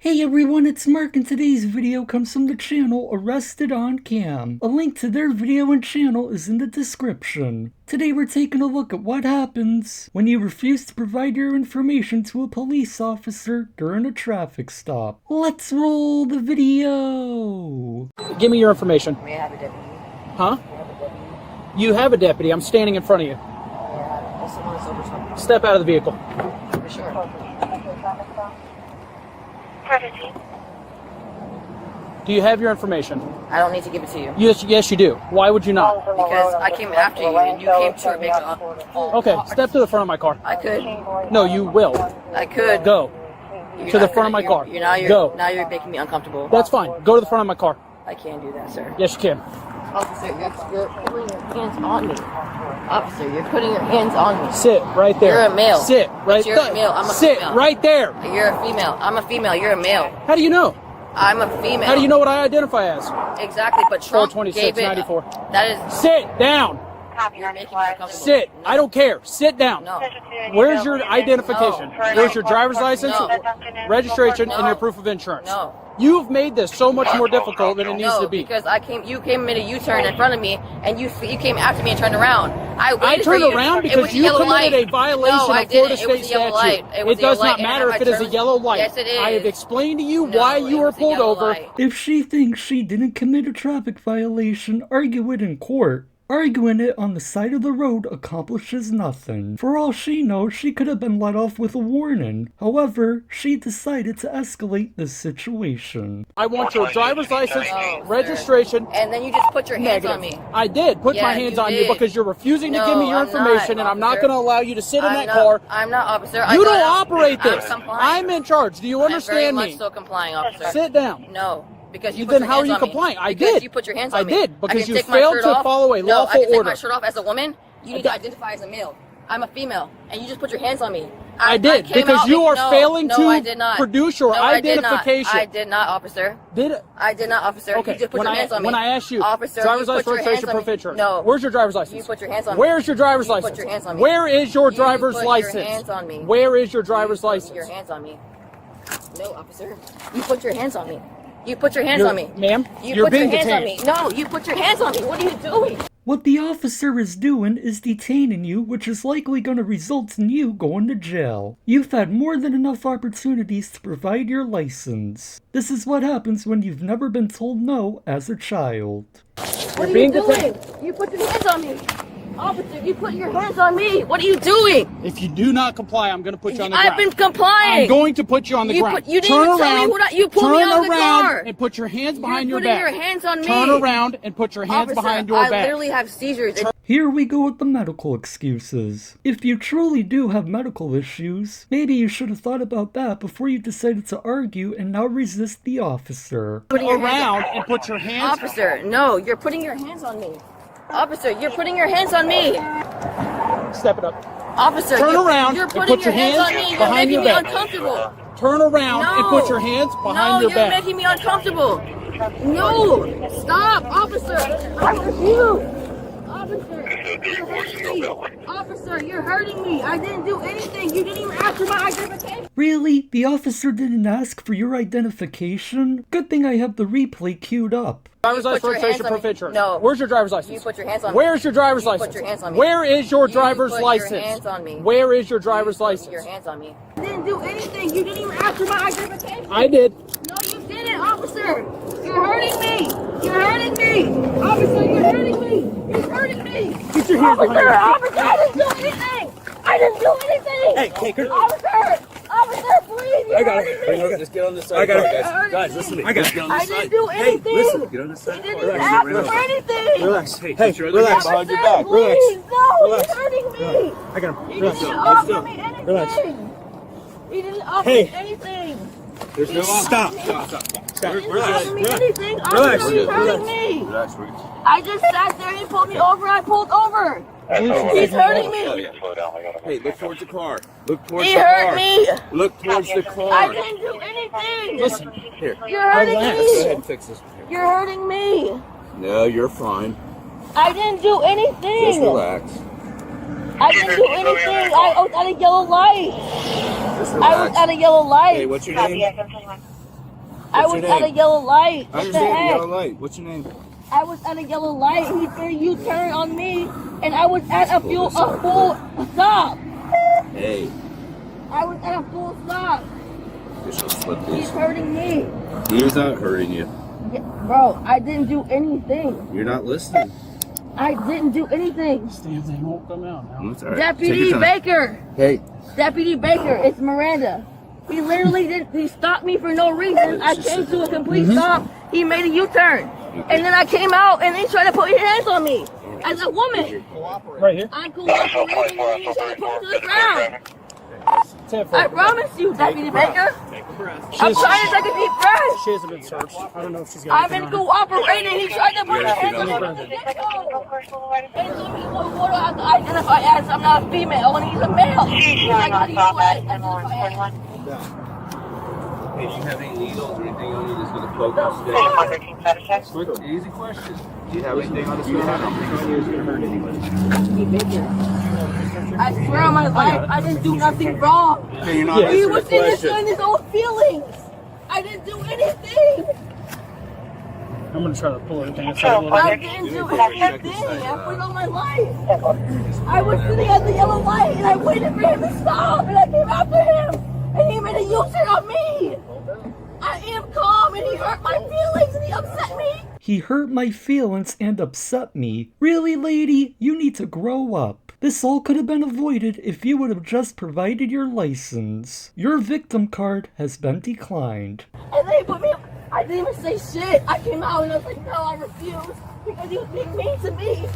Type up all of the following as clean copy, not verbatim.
Hey everyone, it's Mark, and today's video comes from the channel Arrested on Cam. A link to their video and channel is in the description. Today we're taking a look at what happens when you refuse to provide your information to a police officer during a traffic stop. Let's roll the video! Give me your information. May I have a deputy? Huh? You have a deputy. I'm standing in front of you. Yeah, that's the one that's over something. Step out of the vehicle. For sure. Do you have your information? I don't need to give it to you. Yes, you do. Why would you not? Because I came after you and you came to make a... Okay, step to the front of my car. I could. No, you will. I could. Go. To the front of my car. Go. Now you're making me uncomfortable. That's fine. Go to the front of my car. I can't do that, sir. Yes, you can. Officer, you're putting your hands on me. Officer, you're putting your hands on me. Sit right there. You're a male. Sit right there. You're a male. I'm a Sit female. right there. You're a female. I'm a female. You're a male. How do you know? I'm a female. How do you know what I identify as? Exactly, but Trump gave it... 42694. That is... Sit down. You're making me uncomfortable. Sit. No. I don't care. Sit down. No. Where's your identification? No. Where's your driver's license, No. registration, and No. your proof of insurance? No. You've made this so much more difficult than it needs to be. Because you came and made a U-turn in front of me, and you came after me and turned around. I turned around because you committed a violation of Florida State statute. It does not matter if it is a yellow light. Yes, it is. I have explained to you why you were pulled over. If she thinks she didn't commit a traffic violation, argue it in court. Arguing it on the side of the road accomplishes nothing. For all she knows, she could have been let off with a warning. However, she decided to escalate the situation. I want your driver's license, registration. And then you just put your hands on me. I did put my hands on you because you're refusing to give me your information, and I'm not going to allow you to sit in that car. I'm not, officer. You don't operate this. I'm complying. I'm in charge. Do you understand I'm very me? much so complying, officer. Sit down. No. Because you Then put your how are hands you on me. complying? I Because did. you put your hands on me. I did, because I can you take my failed shirt to off. follow a No, lawful I can take order. my shirt off as a woman. You need to identify as a male. I'm a female, and you just put your hands on me. I did, because you are failing to produce your identification. I did not, officer. Did it? I did not, officer. Okay. You just put your hands on me. When I asked you, officer, driver's you license, put your registration, hands on proof me. of insurance. No. Where's your driver's license? You put your hands on me. Where's your driver's You license? put your hands on me. Where is your driver's You put license? your hands on me. Where is your driver's You put license? your hands on me. No, officer. You put your hands on me. You put your hands on me. Ma'am, You put your hands on me. No, you put your hands on me. What are you doing? What the officer is doing is detaining you, which is likely going to result in you going to jail. You've had more than enough opportunities to provide your license. This is what happens when you've never been told no as a child. What are you doing? You put your hands on me. Officer, you put your hands on me. What are you doing? If you do not comply, I'm going to put you on the ground. I've been complying. I'm going to put you on the ground. You didn't even tell me what you pulled me out of the car. And put your hands behind your You're back. putting your hands on me. Turn around and put your hands behind your back. I literally have seizures. Here we go with the medical excuses. If you truly do have medical issues, maybe you should have thought about that before you decided to argue and now resist the officer. Turn around and put your hands. Officer, no, you're putting your hands on me. Officer, you're putting your hands on me. Step it up. Officer, turn around you're and putting put your hands on hands me. behind You're your making me back. uncomfortable. Turn around and put your hands behind your back. No, you're making me uncomfortable. No, stop, officer. I refuse. Officer, you're hurting me. I didn't do anything. You didn't even ask for my identification. Really? The officer didn't ask for your identification? Good thing I have the replay queued up. Driver's license, registration, proof of insurance. No. Where's your driver's license? You put your hands on me. Where's your driver's license? Put your hands on me. Where is your driver's put license? Your hands on me. Where is your driver's license? Your hands on me. I didn't do anything. You didn't even ask for my identification. I did. No, you didn't, officer. You're hurting me. You're hurting me. Officer, you're hurting me. You're hurting me. Get your hands behind your back. Officer, I didn't do anything. I didn't do anything. Hey, take her. Officer, please. I got it. Just get on the side. I got it, guys. Listen to me. I got it. I didn't do anything. Hey, listen. Get on the side. He didn't ask for anything. Relax. Hey, relax. Behind your back. Relax. No, Relax. he's hurting me. I got him. He Relax. didn't offer me anything. Relax. He didn't offer me anything. There's no stop. He didn't Relax. offer me anything. Relax. Officer, he's hurting me. Relax. I just sat there. He pulled me over. I pulled over. He's hurting me. Hey, look towards the car. Look towards He the hurt car. me. Look towards the I car. didn't do anything. Listen. Here. You're hurting Go ahead me. and fix this. You're hurting me. No, you're fine. I didn't do anything. Just relax. I didn't do anything. I was at a yellow light. Just I relax. was at a yellow light. Hey, what's your name? I was at a yellow light. I understand yellow light. What's your name? I was at a yellow light. He threw a U-turn on me, and I was at a full stop. Hey. I was at a full stop. He's hurting me. He's not hurting you. Yeah, bro, I didn't do anything. You're not listening. I didn't do anything. They won't come out now. Right. Deputy Baker. Hey. Deputy Baker, it's Miranda. He literally he stopped me for no reason. I came to a complete stop. He made a U-turn. And then I came out and he tried to put his hands on me. As a woman. Right here? I'm cooperating and he tried to put me to the ground. I promise you, Deputy Baker. I'm trying to take a deep breath. She hasn't been searched. I don't know if she's got I've been cooperating. He tried to put his hands on me from the get-go. And told me, what do I have to identify as? I'm not a female and he's a male. He's like, how do you identify as? Hey, do you have any needles or anything on you that's going to poke us today? Easy question. Do you have anything on this going to hurt anybody? I swear on my life, I didn't do nothing wrong. Okay, you're not He was in his own feelings. I didn't do anything. I'm going to try to pull everything I didn't do anything. I put on my life. I was sitting at the yellow light and I waited for him to stop and I came after him. And he made a U-turn on me. I am calm and he hurt my feelings and he upset me. He hurt my feelings and upset me. Really, lady? You need to grow up. This all could have been avoided if you would have just provided your license. Your victim card has been declined. And they put me up. I didn't even say shit. I came out and I was like, no, I refuse. Because he was being mean to me.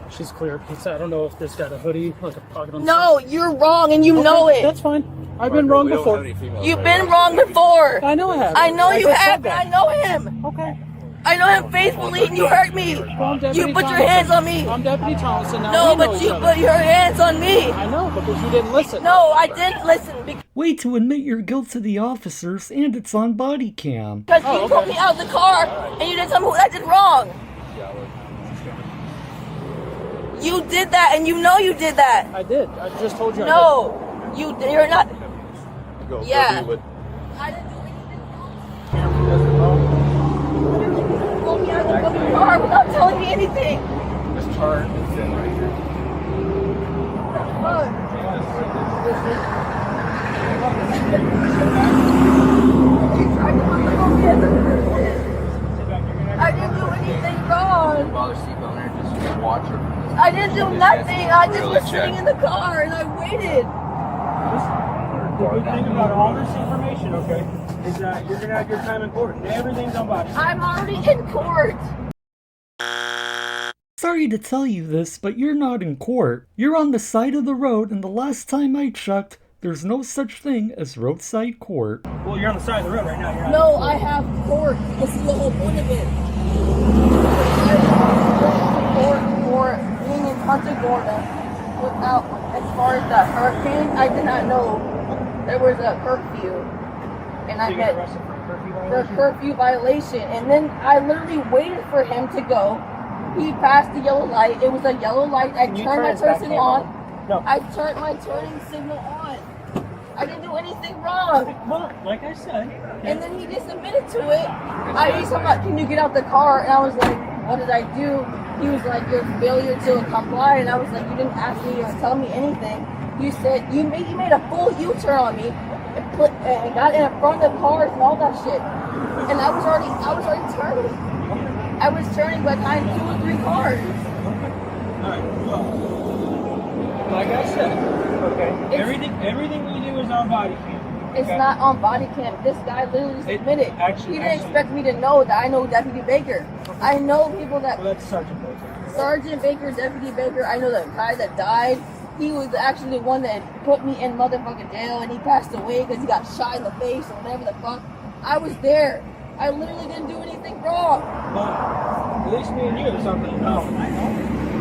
She's clear. I don't know if this got a hoodie, like a pocket on the No, side. you're wrong and you know it. That's fine. I've been wrong before. You've been wrong before. I know I have. I know you just have, said but I that. know him. Okay. I know him faithfully and you hurt me. Well, I'm Deputy You put your Thompson. hands on me. I'm Deputy Thompson now. No, We know but each you other. put your hands on me. I know, because you didn't listen. No, I didn't listen Way to admit your guilt to the officers, and it's on body cam. because you pulled me out of the car and you didn't tell me what I did wrong. You did that and you know you did that. I did. I just told you I No, you're not. Yeah. I didn't do anything wrong. You pulled me out of the fucking car without telling me anything. This card is in right here. I didn't do anything wrong. Bother seatbelt there, just watch her. I didn't do nothing. I just was sitting in the car and I waited. The good thing about all this information, okay, is that you're going to have your time in court. Everything's on body. I'm already in court. Sorry to tell you this, but you're not in court. You're on the side of the road, and the last time I checked, there's no such thing as roadside court. Well, you're on the side of the road right now. You're No, I have court. This is the whole point of it. I have court for being in Punta Gorda without, as far as the hurricane, I did not know there was a curfew. And I met the curfew violation. And then I literally waited for him to go. He passed the yellow light. It was a yellow light. I turned my turn signal on. No. I turned my turning signal on. I didn't do anything wrong. Well, like I said. And then he just admitted to it. He's talking about, can you get out the car? And I was like, what did I do? He was like, your failure to comply. And I was like, you didn't ask me or tell me anything. You said, you made a full U-turn on me and got in front of cars and all that shit. And I was already turning. I was turning behind 2 or 3 cars. Alright, well, like I said, okay, everything we do is on body cam. It's not on body cam. This guy literally just admitted. He didn't expect me to know that I know Deputy Baker. I know people that... Well, that's Sergeant Baker. Sergeant Baker, Deputy Baker, I know the guy that died. He was actually the one that put me in motherfucking jail and he passed away because he got shot in the face or whatever the fuck. I was there. I literally didn't do anything wrong. Well, at least me and you have something to know.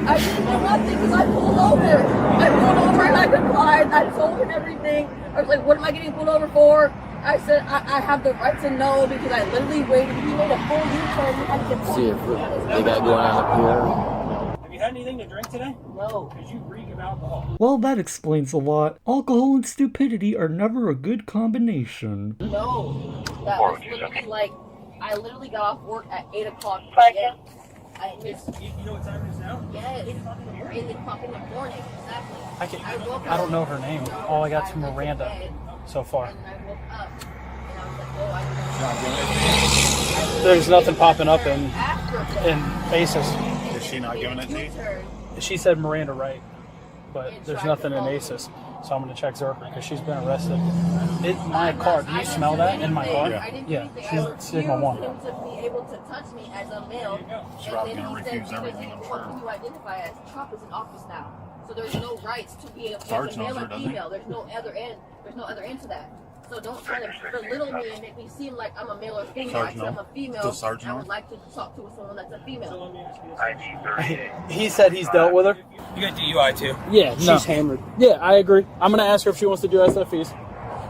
I didn't do nothing because I pulled over. I pulled over and I complied. I told him everything. I was like, what am I getting pulled over for? I said, I have the right to know because I literally waited. He made a full U-turn. I had to See if they got going on up here. Have you had anything to drink today? No. Because you reek of alcohol. Well, that explains a lot. Alcohol and stupidity are never a good combination. No. that was literally like, I literally got off work at 8 o'clock p.m. I missed. You know what time it is now? Yes, 8 o'clock in the morning, exactly. I don't know her name. All I got's from Miranda so far. And I woke up, and I was like, oh, I don't know. There's nothing popping up in ACES. Is she not giving it to you? She said Miranda Wright, but there's nothing in ACES. So I'm going to check Zerker because she's been arrested. My car, do you smell that in my car? Yeah, she's Sigma 1. To be able to touch me as a male, She's probably going to refuse everything, I'm what sure. can you identify as? Trump is in office now, so there's no rights to be able to Sarge as a male knows her, or doesn't he? female. There's no other end. There's no other end to that. So don't try to belittle me and make me seem like I'm a male or female. Sarge Actually, I'm know? a female. Does Sarge I know? would like to talk to someone that's a female. He said he's dealt with her. You got DUI too. Yeah, she's hammered. Yeah, I agree. I'm going to ask her if she wants to do SFEs.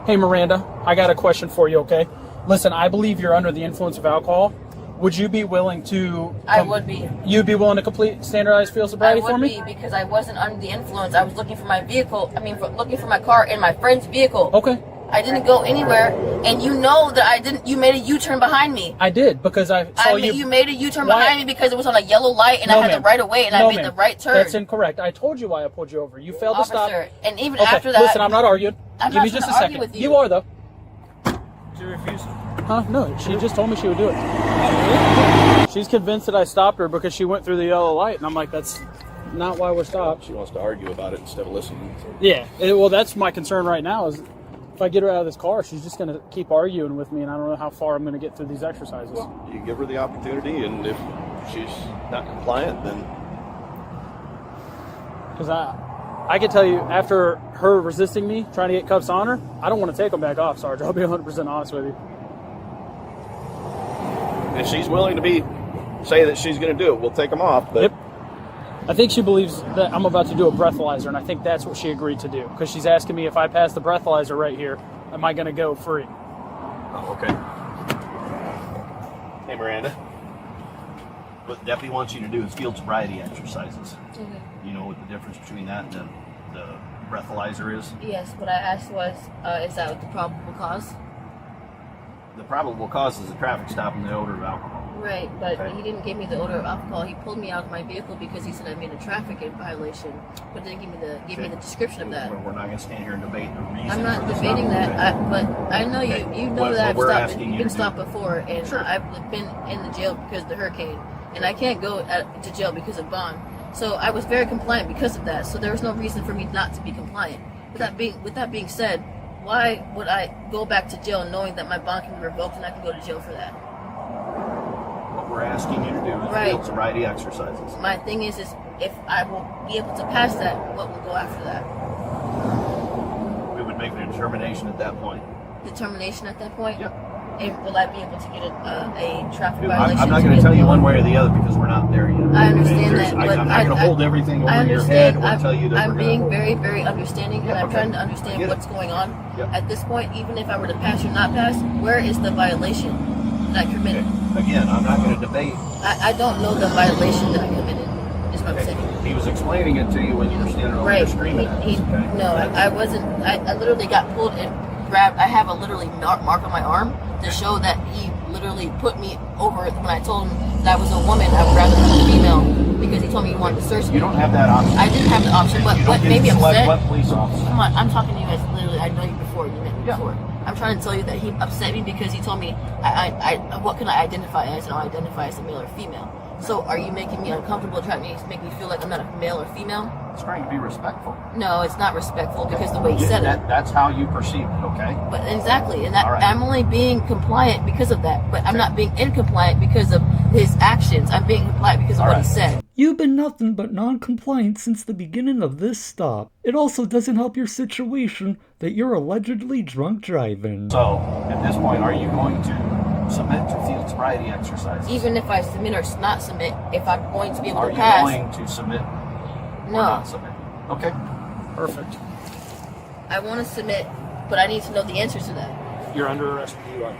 Hey, Miranda, I got a question for you, okay? Listen, I believe you're under the influence of alcohol. Would you be willing to... I would be. You'd be willing to complete standardized field sobriety for me? I would be, because I wasn't under the influence. I was looking for my vehicle. Looking for my car in my friend's vehicle. Okay. I didn't go anywhere, and you know that I didn't. You made a U-turn behind me. I did, because I saw you... You made a U-turn Why? behind me because it was on a yellow light, and No, I had ma'am. the right of way, and No, I made the ma'am. right turn. That's incorrect. I told you why I pulled you over. You failed to stop. Officer, and even Okay, after that... listen, I'm not arguing. I'm Give not me just a trying to argue second. with you. You are, though. She refused. Huh? No, she just told me she would do it. She's convinced that I stopped her because she went through the yellow light, and I'm like, that's not why we're stopped. She wants to argue about it instead of listening. Yeah, well, that's my concern right now is if I get her out of this car, she's just going to keep arguing with me, and I don't know how far I'm going to get through these exercises. You give her the opportunity, and if she's not compliant, then Because I can tell you, after her resisting me, trying to get cuffs on her, I don't want to take them back off, Sarge. I'll be 100% honest with you. if she's willing to say that she's going to do it, we'll take them off. But Yep. I think she believes that I'm about to do a breathalyzer, and I think that's what she agreed to do. Because she's asking me if I pass the breathalyzer right here, am I going to go free? Oh, okay. Hey, Miranda. What the deputy wants you to do is field sobriety exercises. You know what the difference between that and the breathalyzer is? Yes, what I asked was, is that what the probable cause? The probable cause is a traffic stop and the odor of alcohol. Right, but Okay. he didn't give me the odor of alcohol. He pulled me out of my vehicle because he said I made a traffic violation, but didn't give me the description of that. We're not going to stand here and debate the reason. I'm not for the debating stop. that, Okay. but I know Okay. you know What that I've we're stopped, asking you been to stopped do. before, and Sure. I've been in the jail because of the hurricane, and I can't go to jail because of bond. So I was very compliant because of that. So there was no reason for me not to be compliant. With that being said, why would I go back to jail knowing that my bond can be revoked and I can go to jail for that? What we're asking you to do is Right. field sobriety exercises. My thing is if I will be able to pass that, what will go after that? We would make the determination at that point. Determination at that point? Yep. And will I be able to get a traffic I'm violation? not going to tell you one way or the other because we're not there yet. I understand Okay? that, but I'm not going to hold everything over I your head understand. or tell you that I'm we're being gonna... very, very understanding, and Yeah, I'm okay. trying to I understand get it. what's going on. Yep. At this point, even if I were to pass or not pass, where is the violation that I committed? Okay. Again, I'm not going to debate. I don't know the violation that I committed, is what I'm saying. He was explaining it to you when you were standing over Right. there screaming at us. Okay? No, I wasn't. I literally got pulled and grabbed. I have a literally mark on my arm to show that he literally put me over when I told him that I was a woman. I would rather be a female because he told me he wanted to search me. You don't have that option. I didn't have the option, but You what don't get made me to select upset? what police officer. Come on, I'm talking to you as literally. I know you before. You met me Yeah. before. I'm trying to tell you that he upset me because he told me what can I identify as, and I'll identify as a male or female. So are you making me uncomfortable, trying to make me feel like I'm not a male or female? It's trying to be respectful. No, it's not respectful because the way he said it. That's how you perceive it, okay? But exactly, and that All right. I'm only being compliant because of that. But I'm not being incompliant because of his actions. I'm being compliant because of All what right. he said. You've been nothing but non-compliant since the beginning of this stop. It also doesn't help your situation that you're allegedly drunk driving. So, at this point, are you going to submit to field sobriety exercises? Even if I submit or not submit, if I'm going to be able Are to you pass, going to submit or no, not submit? Okay. Perfect. I want to submit, but I need to know the answer to that. You're under arrest for DUI.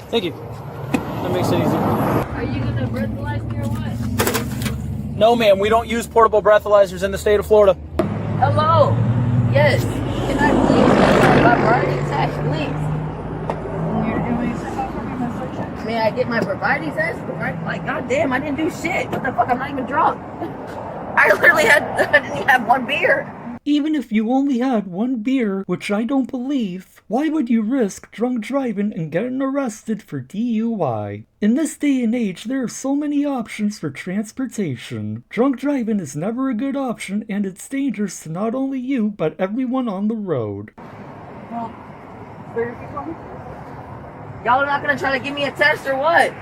Thank you. That makes it easy. Are you gonna breathalyze me or what? No, ma'am, we don't use portable breathalyzers in the state of Florida. Hello. Yes. Can I please get my body attached, please? I get my sobriety test? Like, goddamn, I didn't do shit. What the fuck? I'm not even drunk. I didn't even have one beer. Even if you only had one beer, which I don't believe, why would you risk drunk driving and getting arrested for DUI? In this day and age, there are so many options for transportation. Drunk driving is never a good option, and it's dangerous to not only you, but everyone on the road. Well, where are you from? Y'all are not gonna try to give me a test or what?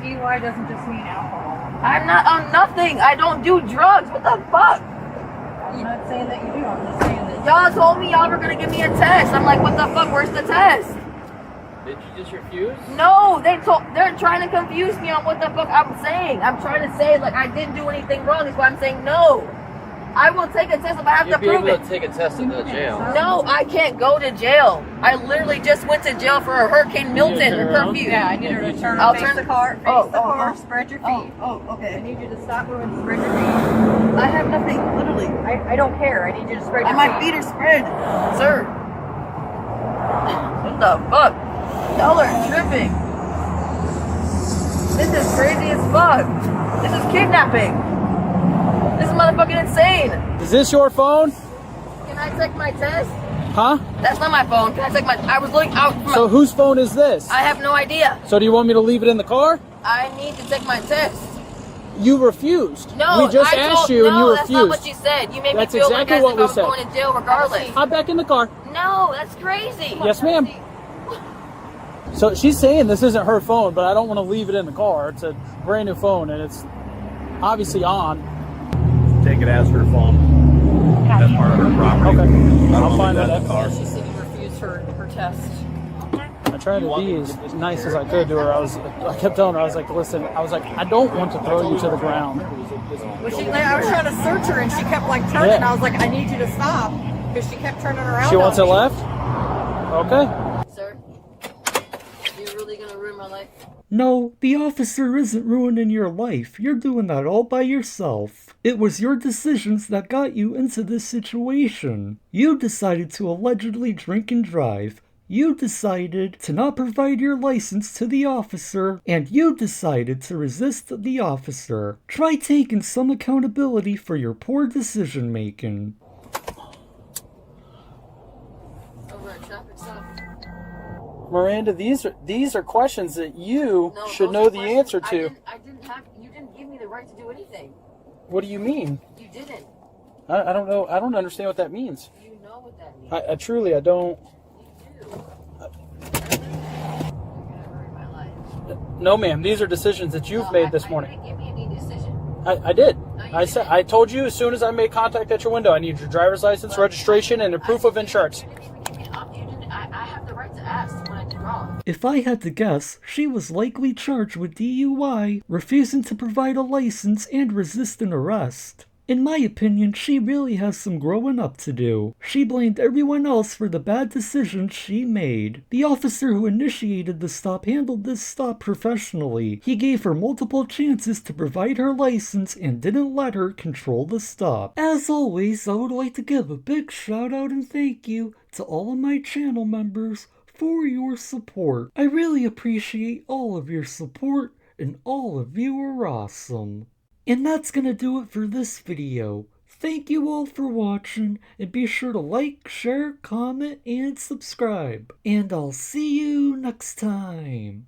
DUI doesn't just mean alcohol. I'm not on nothing. I don't do drugs. What the fuck? I'm not saying that you do. I'm just saying that. Y'all told me y'all were gonna give me a test. I'm like, what the fuck? Where's the test? Did you just refuse? No, they're trying to confuse me on what the fuck I'm saying. I'm trying to say like I didn't do anything wrong. That's why I'm saying no. I will take a test if I have to prove it. You'd be able to take a test in the jail. No, I can't go to jail. I literally just went to jail for a Hurricane Milton or curfew. Yeah, I need her to turn I'll face turn the car, spread your feet. Okay. I need you to stop moving, spread your feet. I have nothing, literally. I don't care. I need you to spread your My feet are spread. Sir. What the fuck? Y'all are tripping. This is crazy as fuck. This is kidnapping. This is motherfucking insane. Is this your phone? Can I take my test? Huh? That's not my phone. Can I take my... I was looking out for So whose phone is this? I have no idea. So do you want me to leave it in the car? I need to take my test. You refused. No, we just asked you and you refused. that's not what you said. You made That's me feel exactly like what we I was said. going to jail regardless. Hop back in the car. No, that's crazy. Yes, ma'am. So she's saying this isn't her phone, but I don't want to leave it in the car. It's a brand new phone and it's obviously on. Take it as her phone. That's part of her property. Okay. I'll find that out. in the car. She said you refused her test. I tried to be as nice as I could to her. I kept telling her, I was like, listen, I don't want to throw you to the ground. Well, I was trying to search her and she kept like turning. Yeah. I was like, I need you to stop because she kept turning around. She wants it on me. left? Okay. Sir, you're really going to ruin my life? No, the officer isn't ruining your life. You're doing that all by yourself. It was your decisions that got you into this situation. You decided to allegedly drink and drive. You decided to not provide your license to the officer, and you decided to resist the officer. Try taking some accountability for your poor decision making. Over a traffic stop. Miranda, these are questions that you should know the answer to. You didn't give me the right to do anything. What do you mean? You didn't. I don't know. I don't understand what that means. You know what that means. I truly, I don't. You do. You're gonna ruin my life. No, ma'am. These are decisions that you've made this morning. You didn't give me any decision. I did. you I said. I told you as soon as I made contact at your window, I need your driver's license, registration, and a proof of insurance. I have the right to ask when I did wrong. If I had to guess, she was likely charged with DUI, refusing to provide a license, and resisting arrest. In my opinion, she really has some growing up to do. She blamed everyone else for the bad decisions she made. The officer who initiated the stop handled this stop professionally. He gave her multiple chances to provide her license and didn't let her control the stop. As always, I would like to give a big shout out and thank you to all of my channel members for your support. I really appreciate all of your support, and all of you are awesome. And that's gonna do it for this video. Thank you all for watching, and be sure to like, share, comment, and subscribe. And I'll see you next time.